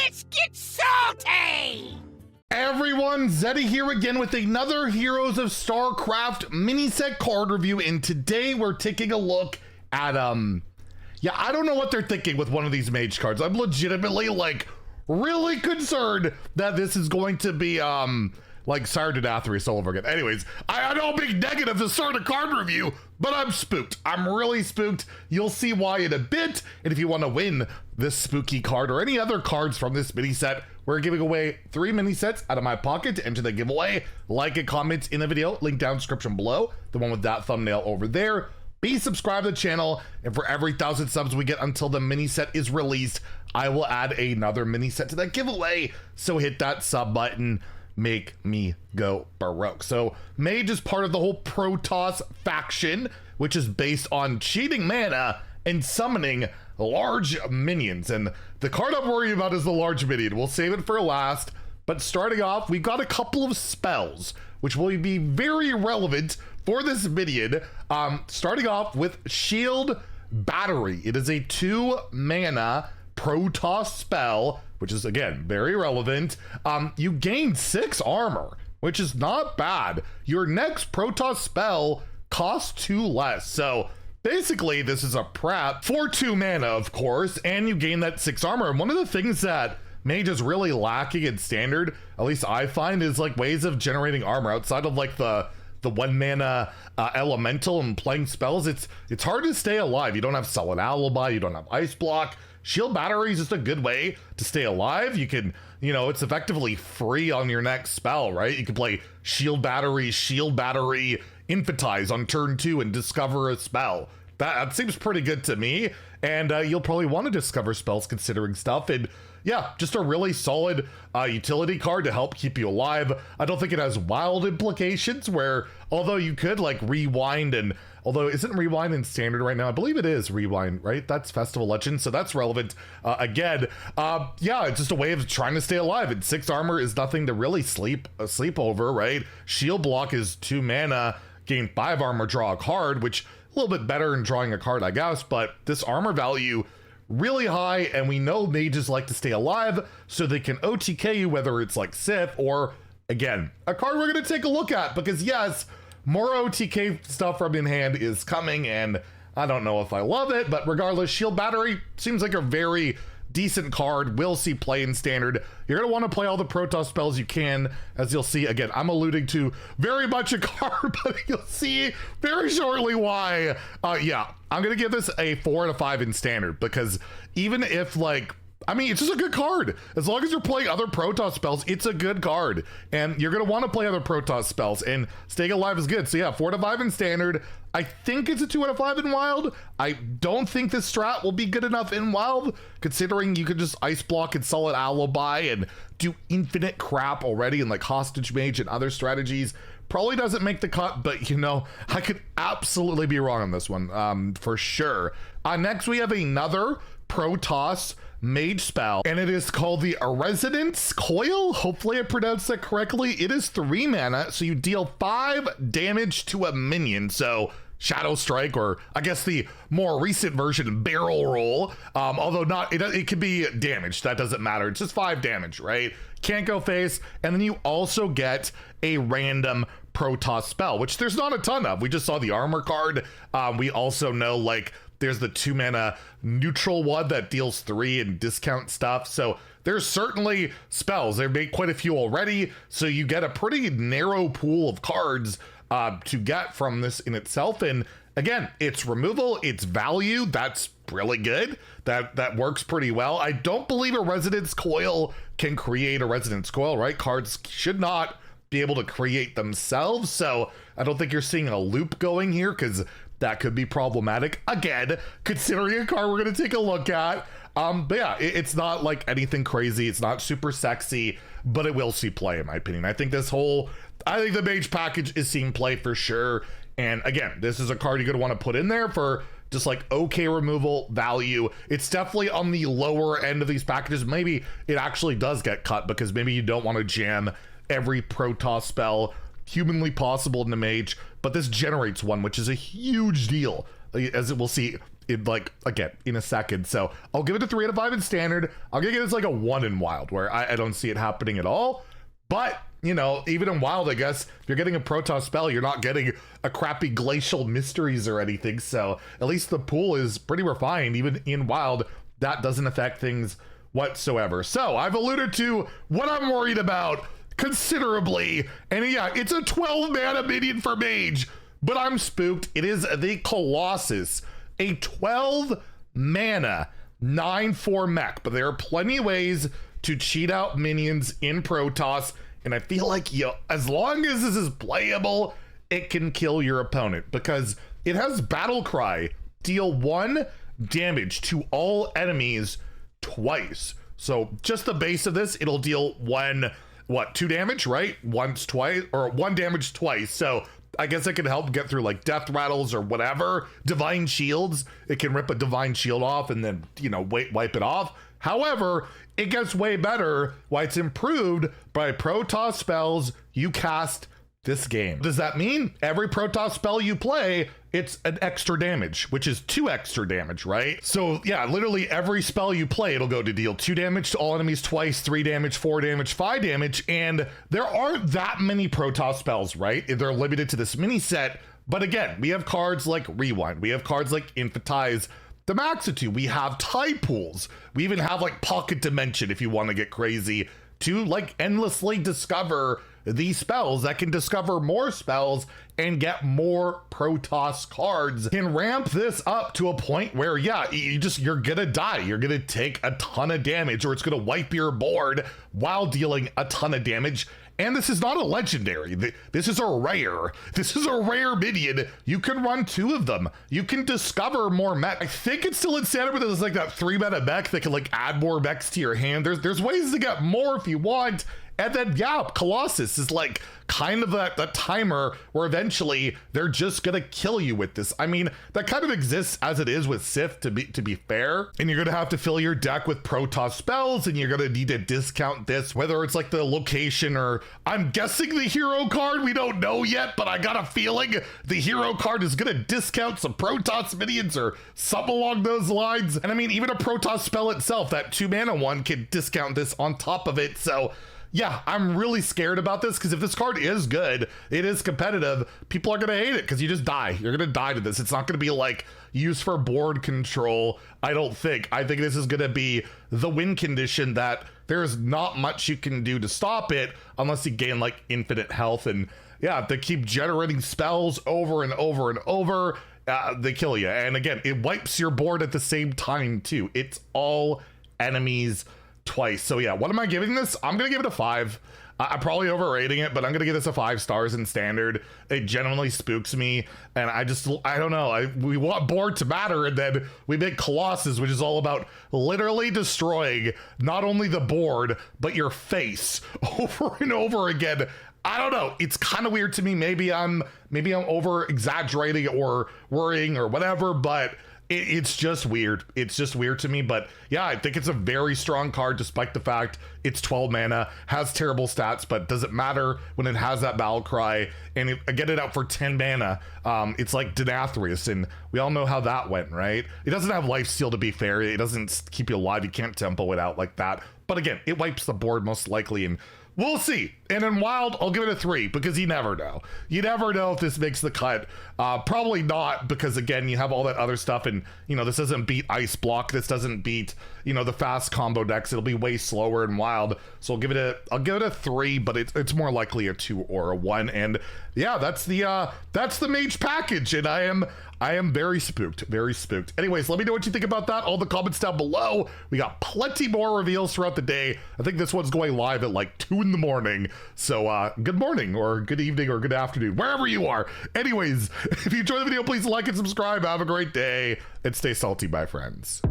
Let's get salty! Everyone, Zeddy here again with another Heroes of StarCraft mini set card review, and today we're taking a look at, yeah, I don't know what they're thinking with one of these Mage cards. I'm legitimately, like, really concerned that this is going to be, like Sire Denathrius all over again. Anyways, I know I'm being negative to start a card review, but I'm spooked. I'm really spooked. You'll see why in a bit. And if you want to win this spooky card or any other cards from this mini set, we're giving away 3 mini sets out of my pocket to enter the giveaway. Like and comment in the video, link down description below, the one with that thumbnail over there. Be subscribed to the channel, and for every 1,000 subs we get until the mini set is released, I will add another mini set to that giveaway. So hit that sub button. Make me go baroque. So Mage is part of the whole Protoss faction, which is based on cheating mana and summoning large minions. And the card I'm worried about is the large minion. We'll save it for last. But starting off, we've got a couple of spells, which will be very relevant for this minion. Starting off with Shield Battery. It is a 2 mana Protoss spell, which is, again, very relevant. You gain 6 armor, which is not bad. Your next Protoss spell costs 2 less. So basically, this is a prep for 2 mana, of course, and you gain that 6 armor. And one of the things that Mage is really lacking in standard, at least I find, is like ways of generating armor outside of like the 1 mana elemental and playing spells. It's hard to stay alive. You don't have Solid Alibi, you don't have Ice Block. Shield Battery is just a good way to stay alive. You can, you know, it's effectively free on your next spell, right? You can play Shield Battery, Infatize on turn 2 and discover a spell. That seems pretty good to me. And you'll probably want to discover spells considering stuff. And yeah, just a really solid utility card to help keep you alive. I don't think it has wild implications where, although you could like rewind, and although isn't rewind in standard right now? I believe it is rewind, right? That's Festival Legend, so that's relevant. Again, yeah, it's just a way of trying to stay alive. And 6 armor is nothing to really sleep over, right? Shield block is 2 mana, gain 5 armor, draw a card, which a little bit better in drawing a card, I guess, but this armor value really high, and we know mages like to stay alive, so they can OTK you, whether it's like Sith or, again, a card we're going to take a look at, because yes, more OTK stuff from in hand is coming, and I don't know if I love it, but regardless, Shield Battery seems like a very decent card. We'll see play in standard. You're going to want to play all the Protoss spells you can, as you'll see. Again, I'm alluding to very much a card, but you'll see very shortly why. Yeah, I'm going to give this a 4 out of 5 in standard, because even if, like, I mean, it's just a good card. As long as you're playing other Protoss spells, it's a good card. And you're going to want to play other Protoss spells, and staying alive is good. So yeah, 4 out of 5 in standard. I think it's a 2 out of 5 in wild. I don't think this strat will be good enough in wild, considering you could just Ice Block and Solid Alibi and do infinite crap already, and like Hostage Mage and other strategies. Probably doesn't make the cut, but you know, I could absolutely be wrong on this one, for sure. Next, we have another Protoss Mage spell, and it is called the Resonance Coil. Hopefully I pronounced that correctly. It is 3 mana, so you deal 5 damage to a minion. So Shadow Strike, or I guess the more recent version, Barrel Roll. Although not, it could be damage. That doesn't matter. It's just 5 damage, right? Can't go face. And then you also get a random Protoss spell, which there's not a ton of. We just saw the armor card. We also know, like, there's the 2 mana neutral one that deals 3 and discount stuff. So there's certainly spells. They've made quite a few already. So you get a pretty narrow pool of cards to get from this in itself. And again, it's removal, it's value. That's really good. That works pretty well. I don't believe a Resonance Coil can create a Resonance Coil, right? Cards should not be able to create themselves. So I don't think you're seeing a loop going here, because that could be problematic, again, considering a card we're going to take a look at. But yeah, it's not like anything crazy. It's not super sexy, but it will see play, in my opinion. I think the Mage package is seeing play for sure. And again, this is a card you're going to want to put in there for just like okay removal value. It's definitely on the lower end of these packages. Maybe it actually does get cut, because maybe you don't want to jam every Protoss spell humanly possible in the Mage, but this generates one, which is a huge deal. As we'll see in like, again, in a second. So I'll give it a 3 out of 5 in standard. I'll give it as like a 1 in wild, where I don't see it happening at all. But, you know, even in wild, I guess, if you're getting a Protoss spell, you're not getting a crappy Glacial Mysteries or anything. So at least the pool is pretty refined. Even in wild, that doesn't affect things whatsoever. So I've alluded to what I'm worried about considerably. And yeah, it's a 12 mana minion for Mage, but I'm spooked. It is the Colossus, a 12 mana 9/4 mech, but there are plenty of ways to cheat out minions in Protoss, and I feel like, as long as this is playable, it can kill your opponent, because it has Battle Cry, deal 1 damage to all enemies twice. So just the base of this, it'll deal 2 damage, right? Twice, or 1 damage twice. So I guess it can help get through like death rattles or whatever. Divine shields, it can rip a divine shield off and then, wipe it off. However, it gets way better why it's improved by Protoss spells you cast this game. Does that mean every Protoss spell you play, it's an extra damage, which is 2 extra damage, right? So yeah, literally every spell you play, it'll go to deal 2 damage to all enemies twice, 3 damage, 4 damage, 5 damage. And there aren't that many Protoss spells, right? They're limited to this mini set. But again, we have cards like Rewind. We have cards like Infatize the Maxitude. We have Tide Pools. We even have like Pocket Dimension if you want to get crazy, to like endlessly discover these spells that can discover more spells and get more Protoss cards. Can ramp this up to a point where, yeah, you're gonna die. You're gonna take a ton of damage, or it's gonna wipe your board while dealing a ton of damage. And this is not a legendary. This is a rare. This is a rare minion. You can run 2 of them. You can discover more mech. I think it's still in standard, but there's like that 3 mana mech that can like add more mechs to your hand. There's ways to get more if you want. And then, yeah, Colossus is like kind of that timer where eventually they're just gonna kill you with this. I mean, that kind of exists as it is with Sith, to be fair. And you're gonna have to fill your deck with Protoss spells, and you're gonna need to discount this, whether it's like the location or, I'm guessing, the hero card. We don't know yet, but I got a feeling the hero card is gonna discount some Protoss minions or something along those lines. And I mean, even a Protoss spell itself, that 2 mana one, can discount this on top of it. So yeah, I'm really scared about this, because if this card is good, it is competitive, people are gonna hate it because you just die. You're gonna die to this. It's not gonna be like used for board control, I don't think. I think this is gonna be the win condition that there's not much you can do to stop it unless you gain like infinite health. And yeah, they keep generating spells over and over and over. They kill you. And again, it wipes your board at the same time too. It's all enemies twice. So yeah, what am I giving this? I'm gonna give it a 5. I'm probably overrating it, but I'm gonna give this a 5 stars in standard. It genuinely spooks me, and I don't know. We want board to matter, and then we make Colossus, which is all about literally destroying not only the board but your face over and over again. I don't know. It's kind of weird to me. Maybe I'm over exaggerating or worrying or whatever, but it's just weird. It's just weird to me. But yeah, I think it's a very strong card, despite the fact it's 12 mana, has terrible stats, but doesn't matter when it has that Battle Cry. And I get it out for 10 mana. It's like Denathrius, and we all know how that went, right? It doesn't have Lifesteal, to be fair. It doesn't keep you alive. You can't tempo it out like that. But again, it wipes the board most likely, and we'll see. And in wild, I'll give it a 3, because you never know. You never know if this makes the cut. Probably not, because again, you have all that other stuff, and this doesn't beat Ice Block. This doesn't beat the fast combo decks. It'll be way slower in wild. So I'll give it a 3, but it's more likely a 2 or a 1. And yeah, that's the Mage package, and I am very spooked. Anyways, let me know what you think about that. All the comments down below. We got plenty more reveals throughout the day. I think this one's going live at like 2 in the morning. So good morning, or good evening, or good afternoon, wherever you are. Anyways, if you enjoyed the video, please like and subscribe. Have a great day, and stay salty, my friends.